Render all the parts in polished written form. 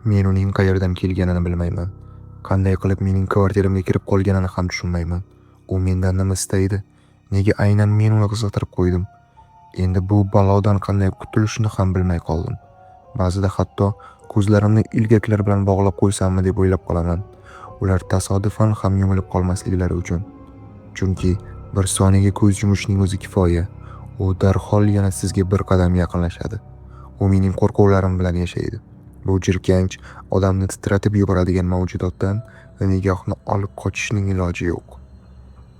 Men uning qayerdan kelganini bilmayman. Qanday qilib mening kvartiramga kirib qolganini ham tushunmayman. U mendan nima istaydi? Nega aynan men uni qiziqtirib qo'ydim? Endi bu balodan qanday qutulishni ham bilmay qoldim. Ba'zida hatto ko'zlarimni ilgaklar bilan bog'lab qo'ysammi deb o'ylab qolaman. Ular tasodifan ham yumilib qolmasliklari uchun. Chunki bir soniyaga ko'z yumishning o'zi kifoya. U darhol yana sizga bir qadam yaqinlashadi. U mening qo'rquvlarim bilan yashaydi. Bu jirkanch, odamni titratib yuboradigan mavjudotdan nigohni olib qochishning iloji yo'q.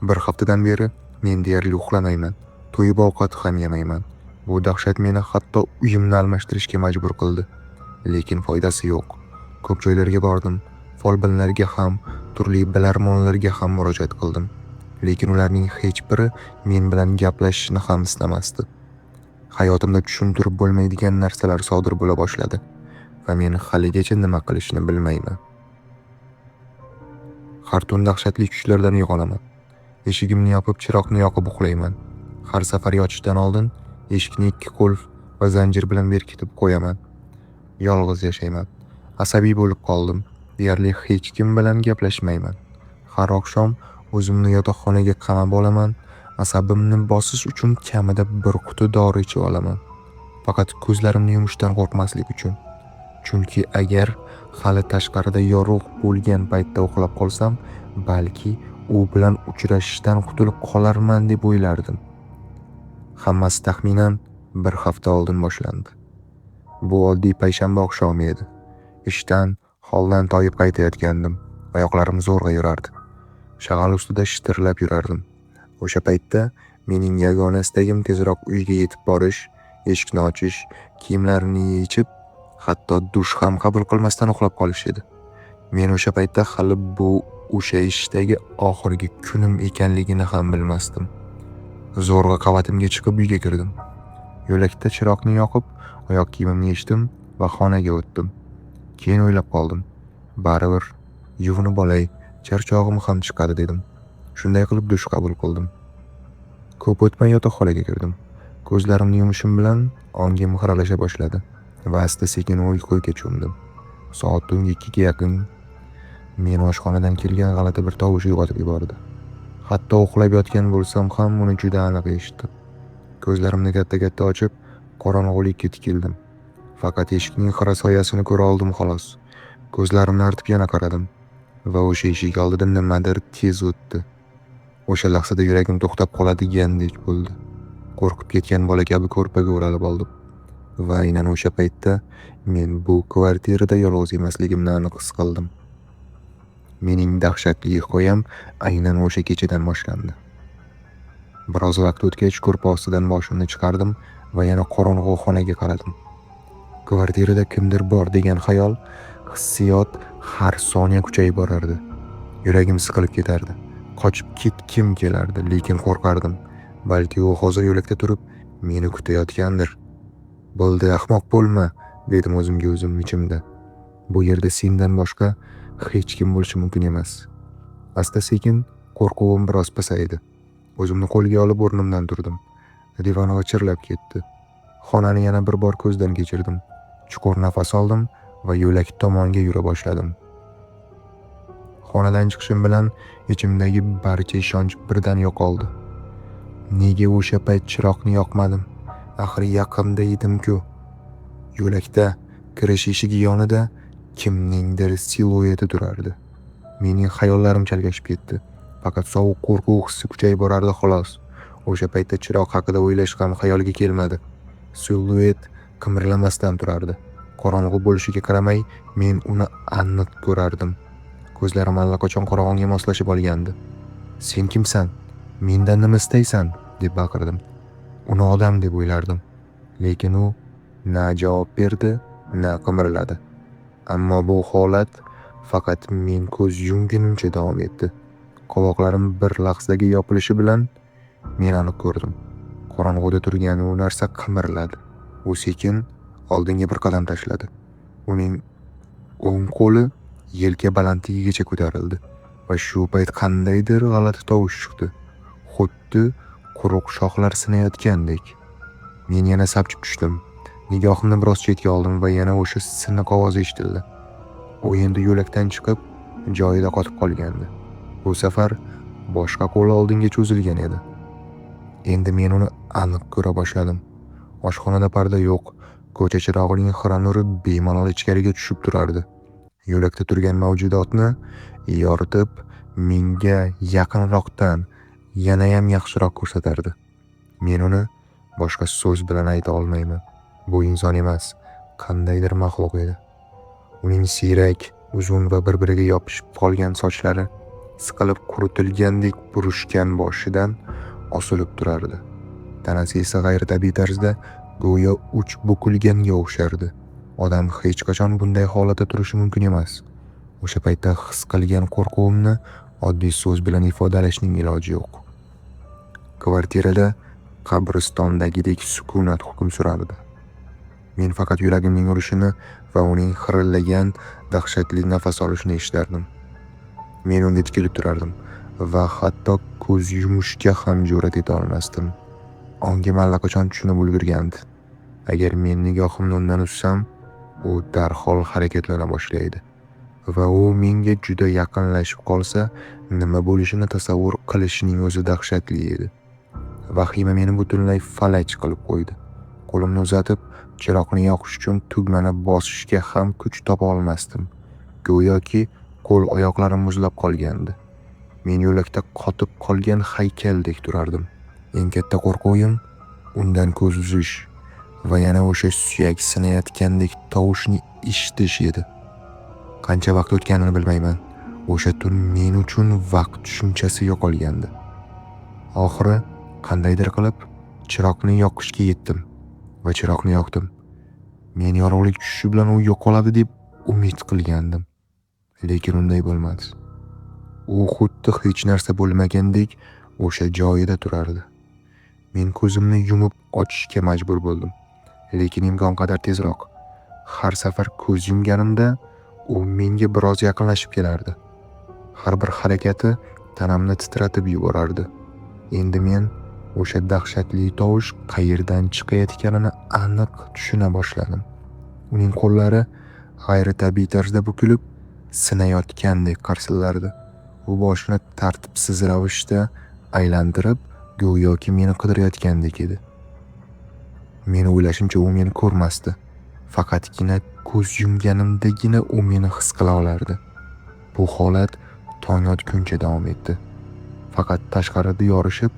Bir haftadan beri men deyarli uxlamayman. To'yib ovqat ham yemayman. Bu dahshat meni hatto uyimni almashtirishga majbur qildi. Lekin foydasi yo'q. Ko'p joylarga bordim. Folbinlarga ham, turli bilarmonlarga ham murojaat qildim. Lekin ularning hech biri men bilan gaplashishni ham istamasdi. Hayotimda tushuntirib bo'lmaydigan narsalar sodir bo'la boshladi va men haligacha nima qilishni bilmayman. Har tun dahshatli tushlardan uyg'onaman. Eshigimni yopib, chiroqni yoqib uxlayman. Har safar yotishdan oldin eshikni 2 qulf va zanjir bilan berkitib qo'yaman. Yolg'iz yashayman. Asabiy bo'lib qoldim. Deyarli hech kim bilan gaplashmayman. Har oqshom o'zimni yotoqxonaga qamab olaman. Asabimni bosish uchun kamida bir quti dori ichib olaman. Faqat ko'zlarimni yumishdan qo'rqmaslik uchun. Chunki agar hali tashqarida yorug' bo'lgan paytda uxlab qolsam, balki u bilan uchrashishdan qutulib qolarman deb o'ylardim. Hammasi taxminan bir hafta oldin boshlandi. Bu oddiy payshanba oqshomi edi. Ishdan, holdan toyib qaytayotgandim. Oyoqlarim zo'rg'a yurardi. Shag'al ustida shitirlab yurardim. O'sha paytda mening yagona istagim tezroq uyga yetib borish, eshikni ochish, kiyimlarimni yechib, hatto dush ham qabul qilmasdan uxlab qolish edi. Men o'sha paytda hali bu o'sha ishdagi oxirgi kunim ekanligini ham bilmasdim. Zo'rg'a qavatimga chiqib uyga kirdim. Yo'lakda chiroqni yoqib, oyoq kiyimimni yechdim va xonaga o'tdim. Keyin o'ylab qoldim. Baribir yuvinib olay, charchog'im ham chiqadi dedim. Shunday qilib dush qabul qildim. Ko'p o'tmay yotoqxonaga kirdim. Ko'zlarimni yumishim bilan ongim xiralasha boshladi va asta-sekin uyquga cho'mdim. Soat 2ga yaqin meni oshxonadan kelgan g'alati bir tovush uyg'otib yubordi. Hatto uxlab yotgan bo'lsam ham uni juda aniq eshitdim. Ko'zlarimni katta-katta ochib, qorong'ulikka tikildim. Faqat eshikning xira soyasini ko'ra oldim xolos. Ko'zlarimni artib yana qaradim va o'sha eshik oldida nimadir tez o'tdi. O'sha lahzada yuragim to'xtab qoladigandek bo'ldi. Qo'rqib ketgan bola kabi ko'rpaga o'ralib oldim. Va aynan o'sha paytda men bu kvartirada yolg'iz emasligimni aniq his qildim. Mening dahshatli hikoyam aynan o'sha kechadan boshlandi. Biroz vaqt o'tgach ko'rpa ostidan boshimni chiqardim va yana qorong'u xonaga qaradim. Kvartirada kimdir bor degan xayol, hissiyot har soniya kuchayib borardi. Yuragim siqilib ketardi. Qochib ketgim kelardi, lekin qo'rqardim. Balki u hozir yo'lakda turib meni kutayotgandir. Bo'ldi, ahmoq bo'lma, dedim o'zimga o'zim ichimda. Bu yerda sendan boshqa hech kim bo'lishi mumkin emas. Asta-sekin qo'rquvim biroz pasaydi. O'zimni qo'lga olib o'rnimdan turdim. Divan g'irchirlab ketdi. Xonani yana bir bor ko'zdan kechirdim. Chuqur nafas oldim va yo'lak tomonga yura boshladim. Xonadan chiqishim bilan ichimdagi barcha ishonch birdan yo'qoldi. Nega o'sha payt chiroqni yoqmadim? Axir yaqinda edim-ku. Yo'lakda kirish eshigi yonida kimningdir silueti turardi. Mening xayollarim chalkashib ketdi. Faqat sovuq qo'rquv hissi kuchayib borardi xolos. O'sha paytda chiroq haqida o'ylash ham xayolga kelmadi. Siluet qimirlamasdan turardi. Qorong'u bo'lishiga qaramay, men uni aniq ko'rardim. Ko'zlarim allaqachon qorong'iga moslashib olgandi. "Sen kimsan? Mendan nima istaysan?" deb baqirdim. Uni odam deb o'ylardim. Lekin u na javob berdi, na qimirladi. Ammo bu holat faqat men ko'z yumgunimcha davom etdi. Qovoqlarim bir lahzaga yopilishi bilan men aniq ko'rdim. Qorong'uda turgan u narsa qimirladi. U sekin oldinga bir qadam tashladi. Uning o'ng qo'li yelka balandligigacha ko'tarildi va shu payt qandaydir g'alati tovush chiqdi. Xuddi quruq shoxlar sinayotgandek. Men yana sapchib tushdim. Nigohimni biroz chetga oldim va yana o'sha siniq ovoz eshitildi. U endi yo'lakdan chiqib, joyida qotib qolgandi. Bu safar boshqa qo'li oldinga cho'zilgan edi. Endi men uni aniq ko'ra boshladim. Oshxonada parda yo'q, ko'cha chirog'ining xira nuri bemalol ichkariga tushib turardi. Yo'lakda turgan mavjudotni yoritib, menga yaqinroqdan yanayam yaxshiroq ko'rsatardi. Men uni boshqa so'z bilan ayta olmayman. Bu inson emas, qandaydir maxluq edi. Uning siyrak, uzun va bir-biriga yopishib qolgan sochlari siqilib quritilgandek burishgan boshidan osilib turardi. Tanasi esa g'ayritabiiy tarzda go'yo uch bukilganga o'xshardi. Odam hech qachon bunday holatda turishi mumkin emas. O'sha paytda his qilgan qo'rquvimni oddiy so'z bilan ifodalashning iloji yo'q. Kvartirada qabristondagidek sukunat hukm surardi. Men faqat yuragimning urishini va uning xirillagan, dahshatli nafas olishini eshitardim. Men unga tikilib turardim va hatto ko'z yumishga ham jur'at eta olmasdim. Ongim allaqachon tushunib ulgurgandi. Agar men nigohimni undan ussam, u darhol harakatlana boshlaydi va u menga juda yaqinlashib qolsa, nima bo'lishini tasavvur qilishning o'zi dahshatli edi. Vahima meni butunlay falaj qilib qo'ydi. Qo'limni uzatib, chiroqni yoqish uchun tugmani bosishga ham kuch topa olmasdim. Go'yoki qo'l oyoqlarim muzlab qolgandi. Men yo'lakda qotib qolgan haykaldek turardim. Eng katta qo'rquvim undan ko'z uzish va yana o'sha suyak sinayotgandek tovushni eshitish edi. Qancha vaqt o'tganini bilmayman. O'sha tun men uchun vaqt tushunchasi yo'qolgandi. Oxiri qandaydir qilib chiroqni yoqishga yetdim va chiroqni yoqdim. Men yorug'lik tushishi bilan u yo'qoladi deb umid qilgandim. Lekin unday bo'lmadi. U xuddi hech narsa bo'lmagandek o'sha joyida turardi. Men ko'zimni yumib ochishga majbur bo'ldim, lekin imkon qadar tezroq. Har safar ko'z yumganimda u menga biroz yaqinlashib kelardi. Har bir harakati tanamni titratib yuborardi. Endi men o'sha dahshatli tovush qayerdan chiqayotganini aniq tushuna boshladim. Uning qo'llari g'ayritabiiy tarzda bukilib, sinayotgandek qarsillardi. U boshini tartibsiz ravishda aylantirib, go'yoki meni qidirayotgandek edi. Meni o'ylashimcha u meni ko'rmasdi. Faqatgina ko'z yumganimdagina u meni his qila olardi. Bu holat tong otguncha davom etdi. Faqat tashqarida yorishib,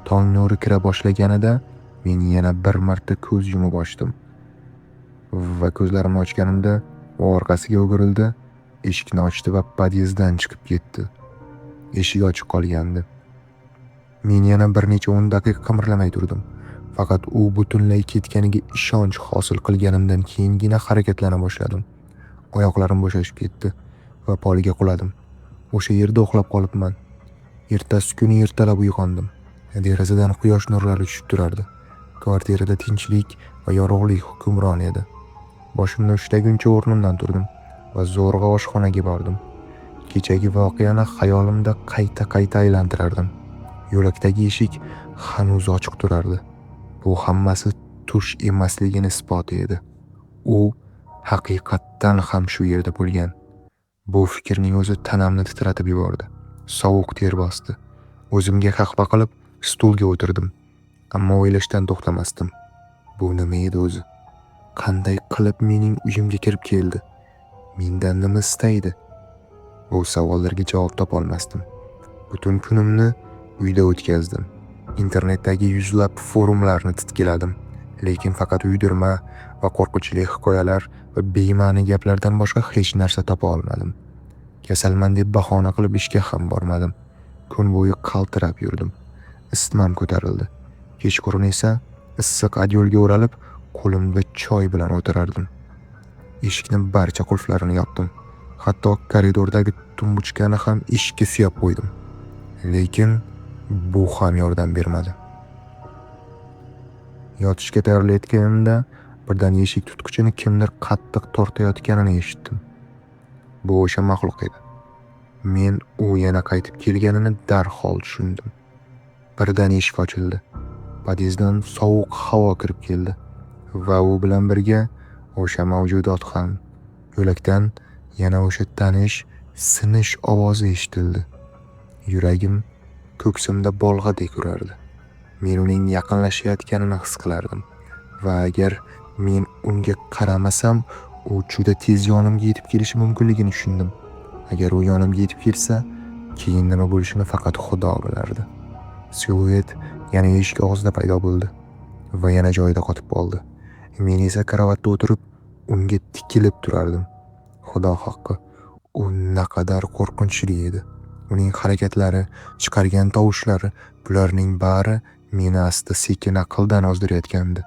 tong nuri kira boshlaganida men yana bir marta ko'z yumib ochdim. Va ko'zlarimni ochganimda u orqasiga o'girildi, eshikni ochdi va podyezddan chiqib ketdi. Eshik ochiq qolgandi. Men yana bir necha 10 daqiqa qimirlamay turdim. Faqat u butunlay ketganiga ishonch hosil qilganimdan keyingina harakatlana boshladim. Oyoqlarim bo'shashib ketdi va poliga quladim. O'sha yerda uxlab qolibman. Ertasi kuni ertalab uyg'ondim. Derazadan quyosh nurlari tushib turardi. Kvartirada tinchlik va yorug'lik hukmron edi. Boshimni ushlaguncha o'rnimdan turdim va zo'rg'a oshxonaga bordim. Kechagi voqeani xayolimda qayta aylantirardim. Yo'lakdagi eshik hanuz ochiq turardi. Bu hammasi tush emasligini isboti edi. U haqiqatdan ham shu yerda bo'lgan. Bu fikrning o'zi tanamni titratib yubordi. Sovuq ter bosdi. O'zimga qahva qilib stulga o'tirdim. Ammo o'ylashdan to'xtamasdim. Bu nima edi o'zi? Qanday qilib mening uyimga kirib keldi? Mendan nima istaydi? Bu savollarga javob topa olmasdim. Butun kunimni uyda o'tkazdim. Internetdagi yuzlab forumlarni titkiladim, lekin faqat uydirma va qo'rqinchli hikoyalar va bema'ni gaplardan boshqa hech narsa topa olmadim. Kasalman deb bahona qilib ishga ham bormadim. Kun bo'yi qaltirab yurdim. Isitmam ko'tarildi. Kechqurun esa issiq adyolga o'ralib, qo'limda choy bilan o'tirardim. Eshikning barcha qulflarini yopdim. Hatto koridordagi tumbuchkani ham eshikka suyab qo'ydim. Lekin bu ham yordam bermadi. Yotishga tayyorlanayotganimda birdan eshik tutqichini kimdir qattiq tortayotganini eshitdim. Bu o'sha maxluq edi. Men u yana qaytib kelganini darhol tushundim. Birdan eshik ochildi. Podyezddan sovuq havo kirib keldi va u bilan birga o'sha mavjudot ham. Yo'lakdan Yana o'sha tanish, sinish ovozi eshitildi. Yuragim ko'ksimda bolg'adek urardi. Men uning yaqinlashayotganini his qilardim va agar men unga qaramasam, u juda tez yonimga yetib kelishi mumkinligini tushundim. Agar u yonimga yetib kelsa, keyin nima bo'lishini faqat Xudo bilardi. Siluet yana eshik og'zida paydo bo'ldi va yana joyida qotib qoldi. Men esa karavotda o'tirib, unga tikilib turardim. Xudo haqqi, u naqadar qo'rqinchli edi. Uning harakatlari, chiqargan tovushlari, bularning bari meni asta-sekin aqldan ozdirayotgandi.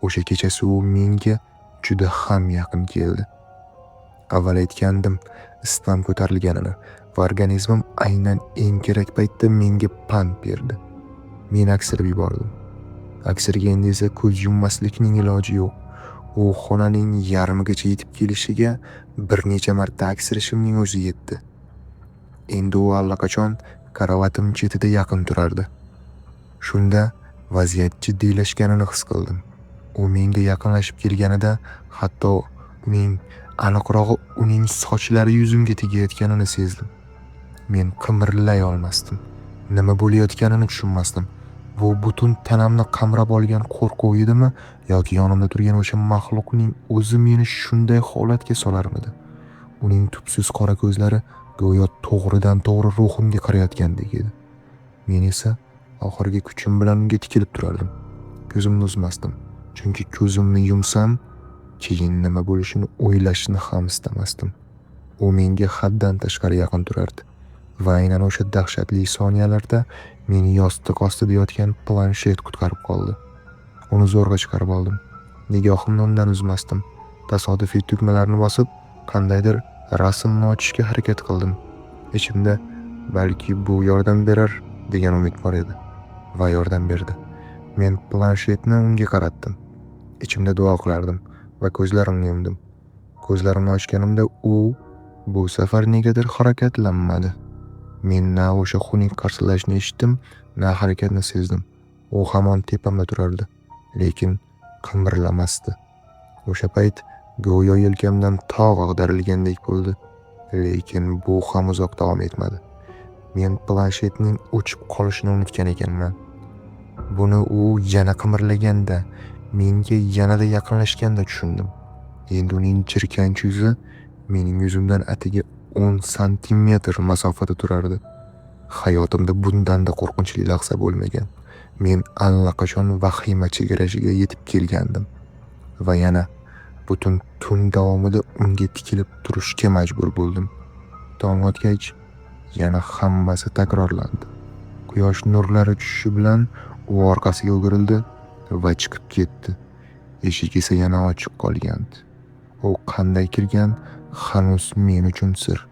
O'sha kechasi u menga juda ham yaqin keldi. Avval aytgandim, isitmam ko'tarilganini va organizmim aynan eng kerak paytda menga pand berdi. Men aksirib yubordim. Aksirganda esa ko'z yummaslikning iloji yo'q. U xonaning yarmigacha yetib kelishiga bir necha marta aksirishimning o'zi yetdi. Endi u allaqachon karavatim chetida yaqin turardi. Shunda vaziyat jiddiylashganini his qildim. U menga yaqinlashib kelganida hatto aniqrog'i uning sochlari yuzimga tegayotganini sezdim. Men qimirlay olmasdim. Nima bo'layotganini tushunmasdim. Bu butun tanamni qamrab olgan qo'rquv edimi yoki yonimda turgan o'sha maxluqning o'zi meni shunday holatga solarmidi? Uning tubsiz qora ko'zlari go'yo to'g'ridan to'g'ri ruhimga qarayotgandek edi. Men esa oxirgi kuchim bilan unga tikilib turardim. Ko'zimni uzmasdim, chunki ko'zimni yumsam, keyin nima bo'lishini o'ylashni ham istamasdim. U menga haddan tashqari yaqin turardi va aynan o'sha dahshatli soniyalarda meni yostiq ostida yotgan planshet qutqarib qoldi. Uni zo'rg'a chiqarib oldim. Nigohimni undan uzmasdim. Tasodifiy tugmalarni bosib, qandaydir rasmni ochishga harakat qildim. Ichimda balki bu yordam berar degan umid bor edi va yordam berdi. Men planshetni unga qaratdim. Ichimda duo qilardim va ko'zlarimni yumdim. Ko'zlarimni ochganimda u bu safar negadir harakatlanmadi. Men na o'sha xunuk qarsilashni eshitdim, na harakatni sezdim. U hamon tepamda turardi, lekin qimirlamasdi. O'sha payt go'yo yelkamdan tog' ag'darilgandek bo'ldi, lekin bu ham uzoq davom etmadi. Men planshetning o'chib qolishini unutgan ekanman. Buni u yana qimirlaganda, menga yanada yaqinlashganda tushundim. Endi uning jirkanch yuzi mening yuzimdan atigi 10 santimetr masofada turardi. Hayotimda bundan-da qo'rqinchli lahza bo'lmagan. Men allaqachon vahima chegarasiga yetib kelgandim va yana butun tun davomida unga tikilib turishga majbur bo'ldim. Tong otgach, yana hammasi takrorlandi. Quyosh nurlari tushishi bilan u orqasiga o'girildi va chiqib ketdi. Eshik esa yana ochiq qolgandi. U qanday kirgan hanuz men uchun sir.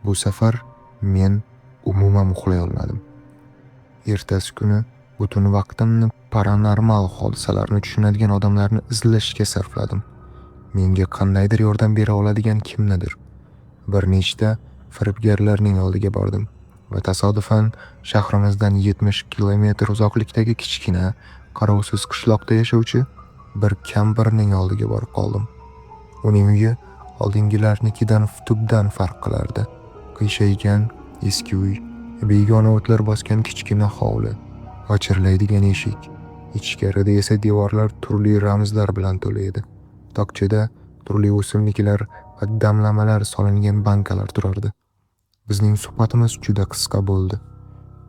Bu safar men umuman uxlay olmadim. Ertasi kuni butun vaqtimni paranormal hodisalarni tushunadigan odamlarni izlashga sarfladim. Menga qandaydir yordam bera oladigan kimnidir. Bir nechta firibgarlarning oldiga bordim va tasodifan shahrimizdan 70 kilometr uzoqlikdagi kichkina, qarovsiz qishloqda yashovchi bir kampirning oldiga borib qoldim. Uning uyi oldingilarnikidan tubdan farq qilardi. Qiyshaygan eski uy, begona o'tlar bosgan kichkina hovli, g'achirlaydigan eshik, ichkarida esa devorlar turli ramzlar bilan to'la edi. Tokchada turli o'simliklar va damlamalar solingan bankalar turardi. Bizning suhbatimiz juda qisqa bo'ldi.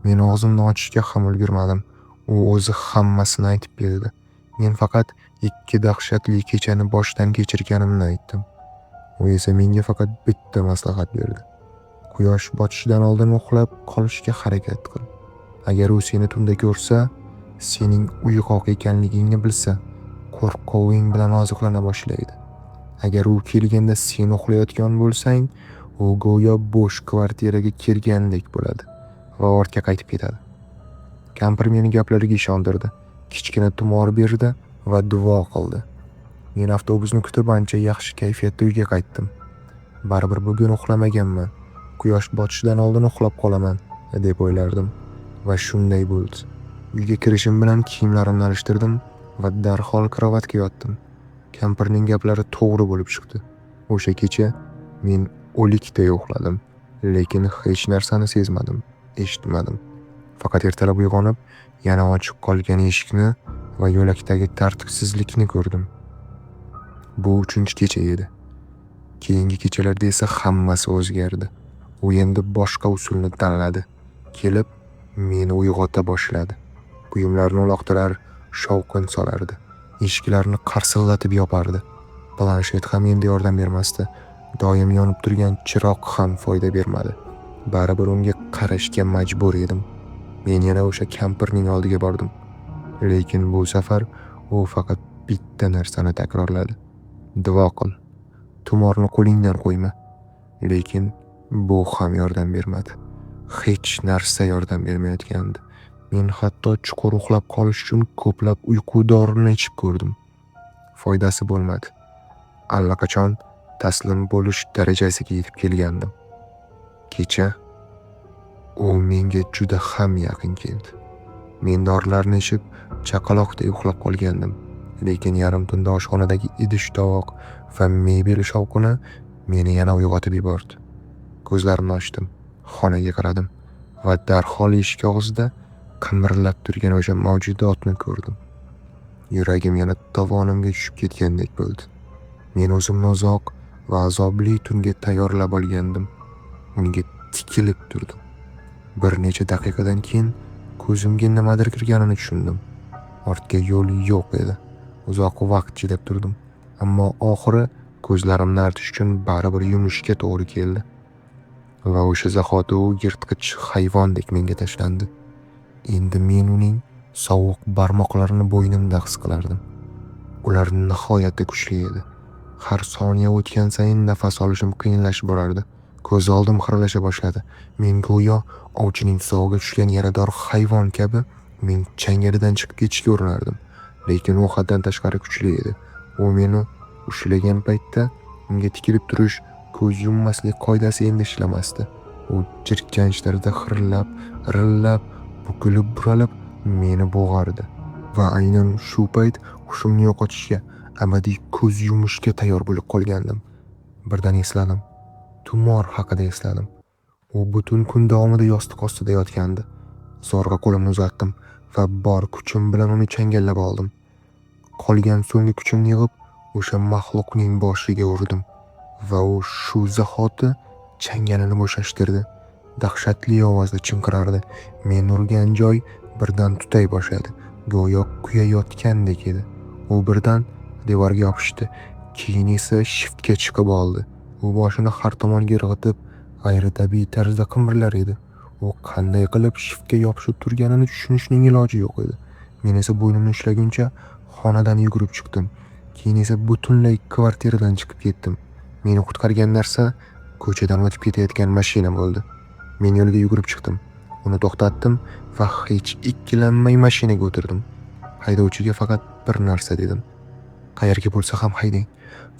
Men og'zimni ochishga ham ulgurmadim. U o'zi hammasini aytib berdi. Men faqat 2 dahshatli kechani boshdan kechirganimni aytdim. U esa menga faqat bitta maslahat berdi. Quyosh botishidan oldin uxlab qolishga harakat qil. Agar u seni tunda ko'rsa, sening uyg'oq ekanligingni bilsa, qo'rquving bilan oziqlana boshlaydi. Agar u kelganda sen uxlayotgan bo'lsang, u go'yo bo'sh kvartiraga kirgandek bo'ladi va ortga qaytib ketadi. Kampir meni gaplariga ishontirdi, kichkina tumor berdi va duo qildi. Men avtobusni kutib ancha yaxshi kayfiyatda uyga qaytdim. Baribir bugun uxlamaganman. Quyosh botishidan oldin uxlab qolaman deb o'ylardim va shunday bo'ldi. Uyga kirishim bilan kiyimlarimni alishtirdim va darhol karavotga yotdim. Kampirning gaplari to'g'ri bo'lib chiqdi. O'sha kecha men o'likday uxladim, lekin hech narsani sezmadim, eshitmadim. Faqat ertalab uyg'onib, yana ochiq qolgan eshikni va yo'lakdagi tartibsizlikni ko'rdim. Bu 3-kecha edi. Keyingi kechalarda esa hammasi o'zgardi. U endi boshqa usulni tanladi. Kelib, meni uyg'ota boshladi. Buyumlarni uloqtirar, shovqin solardi. Eshiklarni qarsillatib yopardi. Planshet ham endi yordam bermasdi. Doim yonib turgan chiroq ham foyda bermadi. Baribir unga qarashga majbur edim. Men yana o'sha kampirning oldiga bordim. Lekin bu safar u faqat bitta narsani takrorladi. Duo qil. Tumorni qo'lingdan qo'yma. Lekin bu ham yordam bermadi. Hech narsa yordam bermayotgandi. Men hatto chuqur uxlab qolish uchun ko'plab uyqu dorilarini ichib ko'rdim. Foydasi bo'lmadi. Allaqachon taslim bo'lish darajasiga yetib kelgandim. Kecha u menga juda ham yaqin keldi. Men dorilarni ichib chaqaloqdek uxlab qolgandim. Lekin yarim tunda oshxonadagi idish-tovoq va mebel shovqini meni yana uyg'otib yubordi. Ko'zlarimni ochdim, xonaga qaradim va darhol eshik og'zida qimirlab turgan o'sha mavjudotni ko'rdim. Yuragim yana tovonimga tushib ketgandek bo'ldi. Men o'zimni uzoq va azobli tunga tayyorlab olgandim. Unga tikilib turdim. Bir necha daqiqadan keyin ko'zimga nimadir kirganini tushundim. Ortga yo'l yo'q edi. Uzoq vaqt chidab turdim, ammo oxiri ko'zlarimni artish uchun baribir yumishga to'g'ri keldi. Va o'sha zahoti u yirtqich hayvondek menga tashlandi. Endi men uning sovuq barmoqlarini bo'ynimda his qilardim. Ular nihoyatda kuchli edi. Har soniya o'tgan sayin nafas olishim qiyinlashib borardi. Ko'z oldim xiralasha boshladi. Men go'yo ovchining tuzog'iga tushgan yarador hayvon kabi men changalidan chiqib ketishga urinardim. Lekin u haddan tashqari kuchli edi. U meni ushlagan paytda unga tikilib turish, ko'z yummaslik qoidasi endi ishlamasdi. U jirkanchlarida xirillab, irillab, bukilib buralib meni bo'g'ardi. Va aynan shu payt hushimni yo'qotishga, abadiy ko'z yumishga tayyor bo'lib qolgandim. Birdan esladim. Tumor haqida esladim. U butun kun davomida yostiq ostida yotgandi. Zo'rg'a qo'limni uzatdim va bor kuchim bilan uni changallab oldim. Qolgan so'nggi kuchimni yig'ib o'sha maxluqning boshiga urdim va u shu zahoti changalini bo'shashtirdi. Dahshatli ovozda chinqirardi. Men urgan joy birdan tutay boshladi. Go'yo kuyayotgandek edi. U birdan devorga yopishdi, keyin esa shiftga chiqib oldi. U boshini har tomonga irg'itib, g'ayritabiiy tarzda qimirlar edi. U qanday qilib shiftga yopishib turganini tushunishning iloji yo'q edi. Men esa bo'ynimni ushlaguncha xonadan yugurib chiqdim. Keyin esa butunlay kvartiradan chiqib ketdim. Meni qutqargan narsa ko'chadan o'tib ketayotgan mashina bo'ldi. Men yo'lga yugurib chiqdim. Uni to'xtatdim va hech ikkilanmay mashinaga o'tirdim. Haydovchiga faqat bir narsa dedim. Qayerga bo'lsa ham haydang,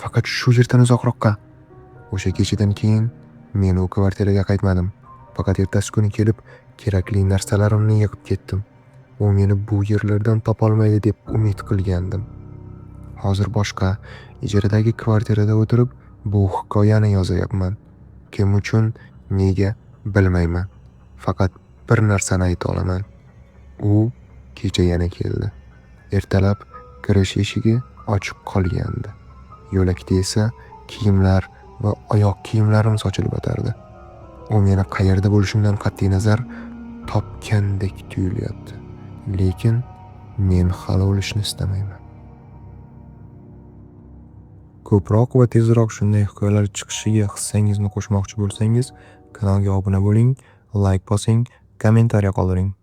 faqat shu yerdan uzoqroqqa. O'sha kechadan keyin men u kvartiraga qaytmadim. Faqat ertasi kuni kelib kerakli narsalarimni yig'ib ketdim. U meni bu yerlardan topolmaydi deb umid qilgandim. Hozir boshqa ijaradagi kvartirada o'tirib bu hikoyani yozayapman. Kim uchun, nega bilmayman. Faqat bir narsani ayta olaman. U kecha yana keldi. Ertalab kirish eshigi ochiq qolgandi. Yo'lakda esa kiyimlar va oyoq kiyimlarim sochilib yotardi. U meni qayerda bo'lishimdan qat'iy nazar topgandek tuyulyapti. Lekin men hali o'lishni istamayman. Ko'proq va tezroq shunday hikoyalar chiqishiga hissangizni qo'shmoqchi bo'lsangiz, kanalga obuna bo'ling, like bosing, kommentariya qoldiring.